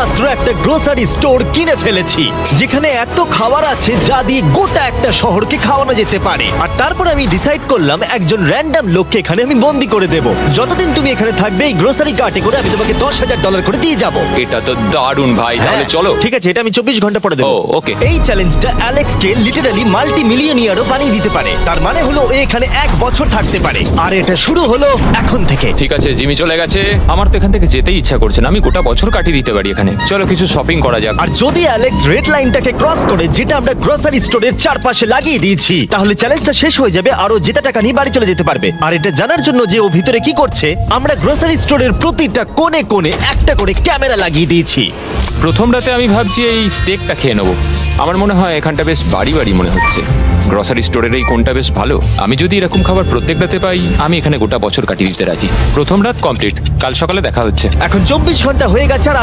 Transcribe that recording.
মাত্র একটা grocery store কিনে ফেলেছি, যেখানে এত খাবার আছে যা দিয়ে গোটা একটা শহরকে খাওয়ানো যেতে পারে। আর তারপর আমি ডিসাইড করলাম একজন র্যান্ডম লোককে এখানে আমি বন্দি করে দেব। যতদিন তুমি এখানে থাকবে এই গ্রোসারি কার্টে করে আমি তোমাকে $10,000 করে দিয়ে যাবো। এটা তো দারুণ ভাই, তাহলে চলো। ঠিক আছে, এটা আমি 24 ঘন্টা পরে দেবো। ও, okay. এই চ্যালেঞ্জটা অ্যালেক্সকে লিটারালি মাল্টি মিলিয়নিয়ারও বানিয়ে দিতে পারে। তার মানে হলো ও এখানে 1 বছর থাকতে পারে। আর এটা শুরু হলো এখন থেকে। ঠিক আছে, জিমি চলে গেছে। আমার তো এখান থেকে যেতেই ইচ্ছা করছে না। আমি গোটা বছর কাটিয়ে দিতে পারি এখানে। চলো কিছু শপিং করা যাক। আর যদি অ্যালেক্স রেড লাইনটাকে ক্রস করে, যেটা আমরা গ্রোসারি স্টোরের চারপাশে লাগিয়ে দিয়েছি, তাহলে চ্যালেঞ্জটা শেষ হয়ে যাবে আর ও জেতা টাকা নিয়ে বাড়ি চলে যেতে পারবে। আর এটা জানার জন্য যে ও ভিতরে কি করছে, আমরা গ্রোসারি স্টোরের প্রতিটা কোণে কোণে একটা করে ক্যামেরা লাগিয়ে দিয়েছি। প্রথম রাতে আমি ভাবছি এই স্টেকটা খেয়ে নেবো। আমার মনে হয় এখানটা বেশ বাড়ি বাড়ি মনে হচ্ছে। গ্রসারি স্টোরের এই কোনটা বেশ ভালো। আমি যদি এরকম খাবার প্রত্যেক রাতে পাই, আমি এখানে গোটা বছর কাটিয়ে দিতে রাজি। প্রথম রাত কমপ্লিট, কাল সকালে দেখা হচ্ছে। এখন 24 ঘন্টা হয়ে গেছে আর আমি